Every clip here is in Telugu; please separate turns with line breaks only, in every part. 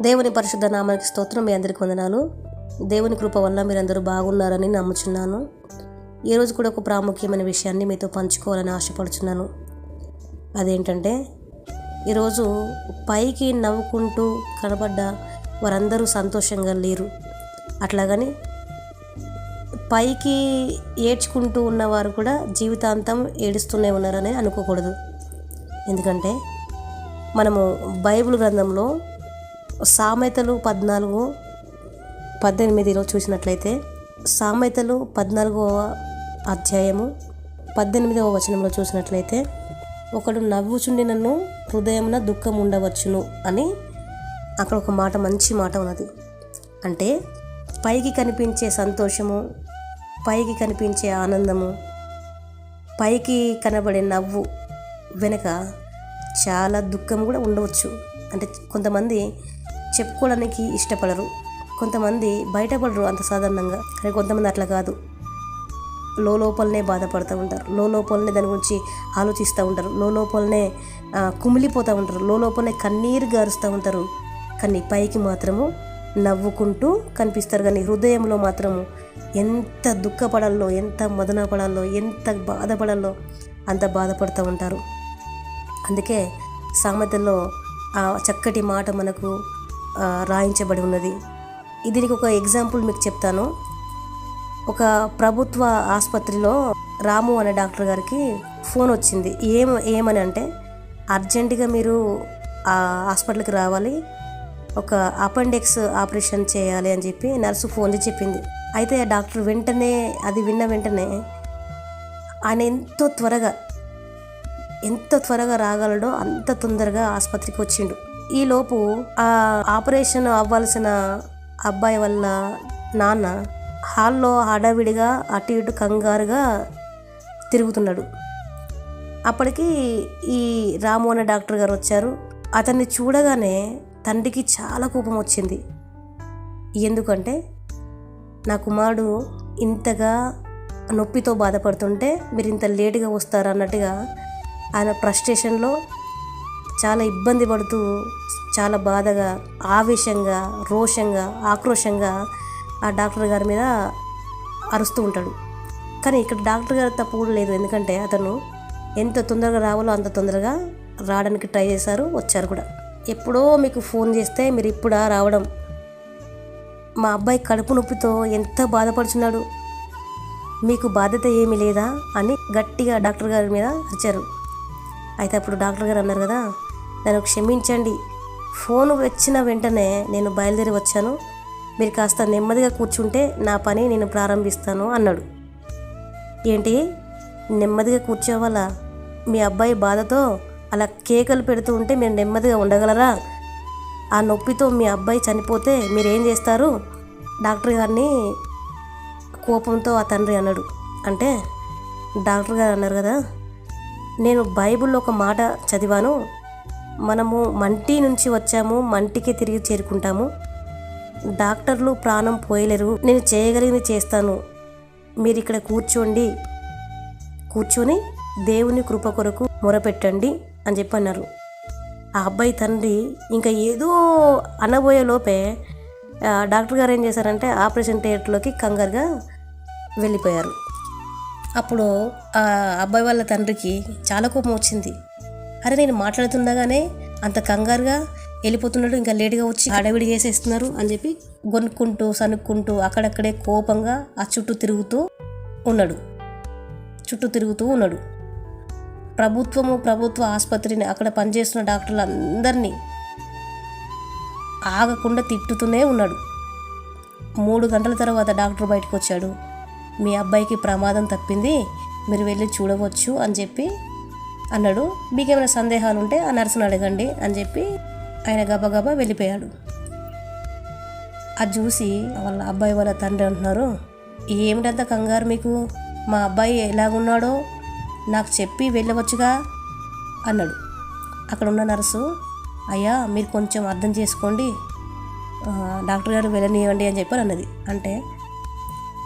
దేవుని పరిశుద్ధ నామానికి స్తోత్రం. మీ అందరికీ వందనాలు. దేవుని కృప వల్ల మీరందరూ బాగున్నారని నమ్ముచున్నాను. ఈరోజు కూడా ఒక ప్రాముఖ్యమైన విషయాన్ని మీతో పంచుకోవాలని ఆశపడుచున్నాను. అదేంటంటే, ఈరోజు పైకి నవ్వుకుంటూ కనబడ్డ వారందరూ సంతోషంగా లేరు. అట్లాగని పైకి ఏడ్చుకుంటూ ఉన్నవారు కూడా జీవితాంతం ఏడుస్తూనే ఉన్నారని అనుకోకూడదు. ఎందుకంటే మనము బైబిల్ గ్రంథంలో సామెతలు 14:18 చూసినట్లయితే, సామెతలు 14వ అధ్యాయము 18వ వచనంలో చూసినట్లయితే, ఒకడు నవ్వుచుండినను హృదయమున దుఃఖం ఉండవచ్చును అని అక్కడ ఒక మాట, మంచి మాట ఉన్నది. అంటే పైకి కనిపించే సంతోషము, పైకి కనిపించే ఆనందము, పైకి కనబడే నవ్వు వెనుక చాలా దుఃఖం కూడా ఉండవచ్చు. అంటే కొంతమంది చెప్పుకోవడానికి ఇష్టపడరు, కొంతమంది బయటపడరు అంత సాధారణంగా. కానీ కొంతమంది అట్లా కాదు, లోపలనే బాధపడుతూ ఉంటారు, లోపలనే దాని గురించి ఆలోచిస్తూ ఉంటారు, లోపలనే కుమిలిపోతూ ఉంటారు, లోపలనే కన్నీరు గారుస్తూ ఉంటారు. కానీ పైకి మాత్రము నవ్వుకుంటూ కనిపిస్తారు. కానీ హృదయంలో మాత్రము ఎంత దుఃఖపడాలో, ఎంత మదన పడాలో, ఎంత బాధపడాలో అంత బాధపడుతూ ఉంటారు. అందుకే సామెతల్లో ఆ చక్కటి మాట మనకు రాయించబడి ఉన్నది. దీనికి ఒక ఎగ్జాంపుల్ మీకు చెప్తాను. ఒక ప్రభుత్వ ఆసుపత్రిలో రాము అనే డాక్టర్ గారికి ఫోన్ వచ్చింది. ఏమని అంటే, అర్జెంటుగా మీరు ఆ హాస్పిటల్కి రావాలి, ఒక అపెండిక్స్ ఆపరేషన్ చేయాలి అని చెప్పి నర్సు ఫోన్ చేసి చెప్పింది. అయితే ఆ డాక్టర్ వెంటనే, అది విన్న వెంటనే ఆయన ఎంత త్వరగా రాగలడో అంత తొందరగా ఆసుపత్రికి వచ్చిండు. ఈలోపు ఆ ఆపరేషన్ అవ్వాల్సిన అబ్బాయి వాళ్ళ నాన్న హాల్లో హడావిడిగా అటు ఇటు కంగారుగా తిరుగుతున్నాడు. అప్పటికి ఈ రాము అనే డాక్టర్ గారు వచ్చారు. అతన్ని చూడగానే తండ్రికి చాలా కోపం వచ్చింది. ఎందుకంటే నా కుమారుడు ఇంతగా నొప్పితో బాధపడుతుంటే మీరు ఇంత లేటుగా వస్తారు అన్నట్టుగా ఆయన ఫ్రస్ట్రేషన్లో చాలా ఇబ్బంది పడుతూ, చాలా బాధగా, ఆవేశంగా, రోషంగా, ఆక్రోషంగా ఆ డాక్టర్ గారి మీద అరుస్తూ ఉంటాడు. కానీ ఇక్కడ డాక్టర్ గారి తప్పు కూడా లేదు. ఎందుకంటే అతను ఎంత తొందరగా రావాలో అంత తొందరగా రావడానికి ట్రై చేశారు, వచ్చారు కూడా. ఎప్పుడో మీకు ఫోన్ చేస్తే మీరు ఇప్పుడా రావడం? మా అబ్బాయి కడుపు నొప్పితో ఎంత బాధపడుచున్నాడు, మీకు బాధ్యత ఏమీ లేదా అని గట్టిగా డాక్టర్ గారి మీద అరిచారు. అయితే అప్పుడు డాక్టర్ గారు అన్నారు కదా, నన్ను క్షమించండి, ఫోన్ వచ్చిన వెంటనే నేను బయలుదేరి వచ్చాను, మీరు కాస్త నెమ్మదిగా కూర్చుంటే నా పని నేను ప్రారంభిస్తాను అన్నాడు. ఏంటి నెమ్మదిగా కూర్చోవాలా? మీ అబ్బాయి బాధతో అలా కేకలు పెడుతూ ఉంటే మీరు నెమ్మదిగా ఉండగలరా? ఆ నొప్పితో మీ అబ్బాయి చనిపోతే మీరేం చేస్తారు? డాక్టర్ గారిని కోపంతో ఆ తండ్రి అన్నాడు. అంటే డాక్టర్ గారు అన్నారు కదా, నేను బైబిల్లో ఒక మాట చదివాను, మనము మంటి నుంచి వచ్చాము, మంటికి తిరిగి చేరుకుంటాము, డాక్టర్లు ప్రాణం పోయలేరు, నేను చేయగలిగింది చేస్తాను, మీరు ఇక్కడ కూర్చొని దేవుని కృప కొరకు మొరపెట్టండి అని చెప్పి అన్నారు. ఆ అబ్బాయి తండ్రి ఇంకా ఏదో అనబోయే లోపే డాక్టర్ గారు ఏం చేశారంటే ఆపరేషన్ థియేటర్లోకి కంగారుగా వెళ్ళిపోయారు. అప్పుడు ఆ అబ్బాయి వాళ్ళ తండ్రికి చాలా కోపం వచ్చింది. అరే, నేను మాట్లాడుతుండగానే అంత కంగారుగా వెళ్ళిపోతున్నాడు, ఇంకా లేటుగా వచ్చి హడావిడి చేసేస్తున్నారు అని చెప్పి గొనుక్కుంటూ సనుక్కుంటూ అక్కడక్కడే కోపంగా ఆ చుట్టూ తిరుగుతూ ఉన్నాడు. ప్రభుత్వ ఆసుపత్రిని అక్కడ పనిచేస్తున్న డాక్టర్లందరినీ ఆగకుండా తిట్టుతూనే ఉన్నాడు. 3 గంటల తర్వాత డాక్టర్ బయటకు వచ్చాడు. మీ అబ్బాయికి ప్రమాదం తప్పింది, మీరు వెళ్ళి చూడవచ్చు అని చెప్పి అన్నాడు. మీకేమైనా సందేహాలు ఉంటే ఆ నర్సును అడగండి అని చెప్పి ఆయన గబగబా వెళ్ళిపోయాడు. అది చూసి వాళ్ళ అబ్బాయి వాళ్ళ తండ్రి అంటున్నారు, ఏమిటంత కంగారు మీకు? మా అబ్బాయి ఎలాగున్నాడో నాకు చెప్పి వెళ్ళవచ్చుగా అన్నాడు. అక్కడ ఉన్న నర్సు, అయ్యా మీరు కొంచెం అర్థం చేసుకోండి, డాక్టర్ గారు వెళ్ళనివ్వండి అని చెప్పి అన్నది. అంటే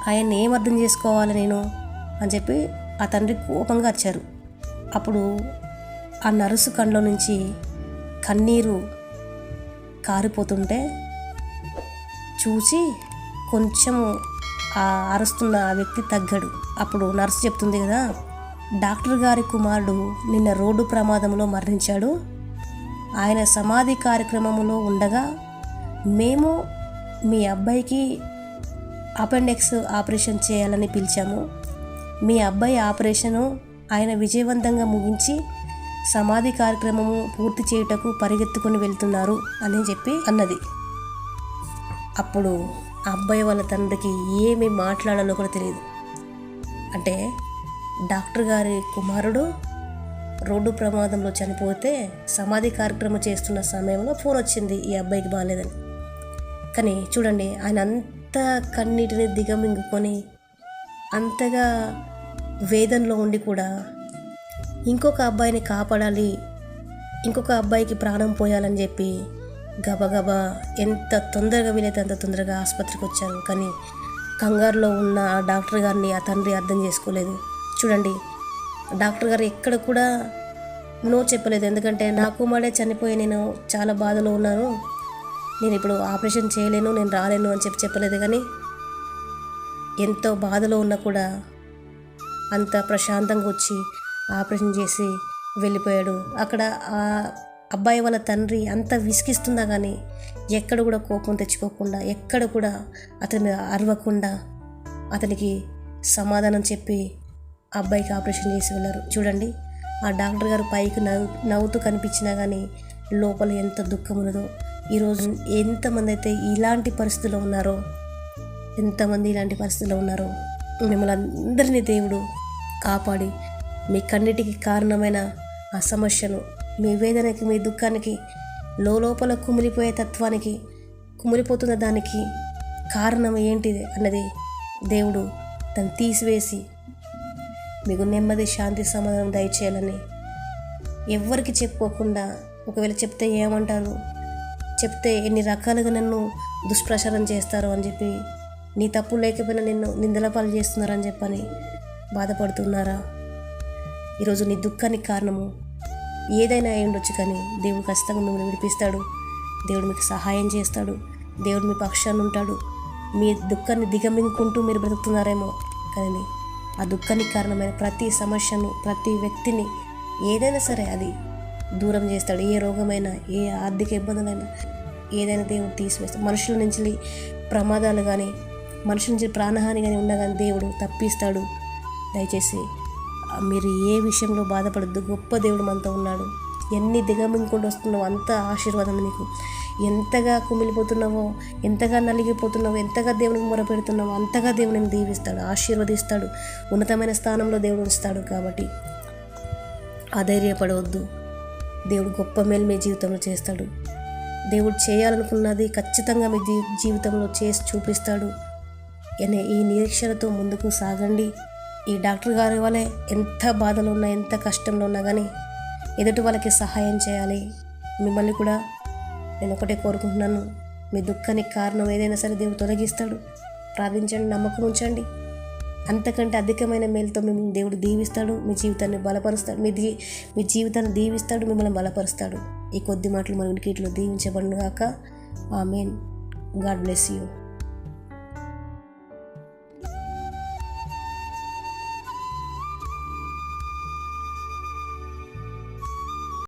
ఆయన్ని ఏం అర్థం చేసుకోవాలి నేను అని చెప్పి ఆ తండ్రి కోపంగా వచ్చారు. అప్పుడు ఆ నర్సు కళ్ళలో నుంచి కారిపోతుంటే చూసి కొంచెము ఆ అరుస్తున్న ఆ వ్యక్తి తగ్గాడు. అప్పుడు నర్సు చెప్తుంది కదా, డాక్టర్ గారి కుమారుడు నిన్న రోడ్డు ప్రమాదంలో మరణించాడు. ఆయన సమాధి కార్యక్రమంలో ఉండగా మేము మీ అబ్బాయికి అపెండిక్స్ ఆపరేషన్ చేయాలని పిలిచాము. మీ అబ్బాయి ఆపరేషను ఆయన విజయవంతంగా ముగించి సమాధి కార్యక్రమము పూర్తి చేయుటకు పరిగెత్తుకొని వెళ్తున్నారు అని చెప్పి అన్నది. అప్పుడు ఆ అబ్బాయి వాళ్ళ తండ్రికి ఏమి మాట్లాడాలో కూడా తెలియదు. అంటే డాక్టర్ గారి కుమారుడు రోడ్డు ప్రమాదంలో చనిపోతే సమాధి కార్యక్రమం చేస్తున్న సమయంలో ఫోన్ వచ్చింది ఈ అబ్బాయికి బాగాలేదని. కానీ చూడండి, ఆయన అంత కన్నీటిని దిగమింగుకొని అంతగా వేదనలో ఉండి కూడా ఇంకొక అబ్బాయిని కాపాడాలి, ఇంకొక అబ్బాయికి ప్రాణం పోయాలని చెప్పి గబగబా ఎంత తొందరగా వీలైతే అంత తొందరగా ఆసుపత్రికి వచ్చారు. కానీ కంగారులో ఉన్న ఆ డాక్టర్ గారిని ఆ తండ్రి అర్థం చేసుకోలేదు. చూడండి, డాక్టర్ గారు ఎక్కడ కూడా నో చెప్పలేదు. ఎందుకంటే నా కుమారుడే చనిపోయి నేను చాలా బాధలో ఉన్నాను, నేను ఇప్పుడు ఆపరేషన్ చేయలేను, నేను రాలేను అని చెప్పలేదు. కానీ ఎంతో బాధలో ఉన్నా కూడా అంత ప్రశాంతంగా వచ్చి ఆపరేషన్ చేసి వెళ్ళిపోయాడు. అక్కడ ఆ అబ్బాయి వాళ్ళ తండ్రి అంత విసిగిస్తుందా కానీ ఎక్కడ కూడా కోపం తెచ్చుకోకుండా, ఎక్కడ కూడా అతను అరవకుండా అతనికి సమాధానం చెప్పి అబ్బాయికి ఆపరేషన్ చేసి వెళ్ళారు. చూడండి, ఆ డాక్టర్ గారు పైకి నవ్వుతూ కనిపించినా కానీ లోపల ఎంత దుఃఖం ఉన్నదో. ఈరోజు ఎంతమంది అయితే ఇలాంటి పరిస్థితుల్లో ఉన్నారో, మిమ్మల్ని అందరినీ దేవుడు కాపాడి మీ కన్నిటికి కారణమైన ఆ సమస్యను, మీ వేదనకి, మీ దుఃఖానికి, లోపల కుమిలిపోయే తత్వానికి, కుమిలిపోతున్న దానికి కారణం ఏంటిది అన్నది దేవుడు దాన్ని తీసివేసి మీకు నెమ్మది, శాంతి, సమాధానం దయచేయాలని ఎవ్వరికి చెప్పుకోకుండా, ఒకవేళ చెప్తే ఏమంటారు, చెప్తే ఎన్ని రకాలుగా నన్ను దుష్ప్రచారం చేస్తారో అని చెప్పి, నీ తప్పు లేకపోయినా నిన్ను నిందల పాలు చేస్తున్నారని చెప్పని బాధపడుతున్నారా? ఈరోజు నీ దుఃఖానికి కారణము ఏదైనా అయి ఉండొచ్చు, కానీ దేవుడు ఖచ్చితంగా మిమ్మల్ని విడిపిస్తాడు. దేవుడు మీకు సహాయం చేస్తాడు. దేవుడు మీ పక్షాన్ని ఉంటాడు. మీ దుఃఖాన్ని దిగమింగుకుంటూ మీరు బ్రతుకుతున్నారేమో, కానీ ఆ దుఃఖానికి కారణమైన ప్రతి సమస్యను, ప్రతి వ్యక్తిని, ఏదైనా సరే అది దూరం చేస్తాడు. ఏ రోగమైనా, ఏ ఆర్థిక ఇబ్బందులైనా ఏదైనా దేవుడు తీసివేస్తాడు. మనుషుల నుంచి ప్రమాదాలు కానీ, మనుషుల నుంచి ప్రాణహాని కానీ ఉన్నా కానీ దేవుడు తప్పిస్తాడు. దయచేసి మీరు ఏ విషయంలో బాధపడద్దు. గొప్ప దేవుడు మనతో ఉన్నాడు. ఎన్ని దిగమింగుకుంటూ వస్తున్నావో అంత ఆశీర్వాదం నీకు. ఎంతగా కుమిలిపోతున్నావో, ఎంతగా నలిగిపోతున్నావో, ఎంతగా దేవునికి మొరపెడుతున్నావో అంతగా దేవుడిని దీవిస్తాడు, ఆశీర్వదిస్తాడు, ఉన్నతమైన స్థానంలో దేవుడు ఉంచుతాడు. కాబట్టి అధైర్యపడవద్దు. దేవుడు గొప్ప మేలు మీ జీవితంలో చేస్తాడు. దేవుడు చేయాలనుకున్నది ఖచ్చితంగా మీ జీవితంలో చేసి చూపిస్తాడు అనే ఈ నిరీక్షణతో ముందుకు సాగండి. ఈ డాక్టర్ గారి వల్లే ఎంత బాధలు ఉన్నా, ఎంత కష్టంలో ఉన్నా కానీ ఎదుటి వాళ్ళకి సహాయం చేయాలి. మిమ్మల్ని కూడా నేను ఒకటే కోరుకుంటున్నాను, మీ దుఃఖానికి కారణం ఏదైనా సరే దేవుడు తొలగిస్తాడు. ప్రార్థించండి, నమ్మకం ఉంచండి. అంతకంటే అధికమైన మేలుతో మిమ్మల్ని దేవుడు దీవిస్తాడు. మీ జీవితాన్ని బలపరుస్తాడు. మీ జీవితాన్ని దీవిస్తాడు, మిమ్మల్ని బలపరుస్తాడు. ఈ కొద్ది మాటలు మన వినికిట్లో దీవించబడును గాక. ఆమేన్. God bless you.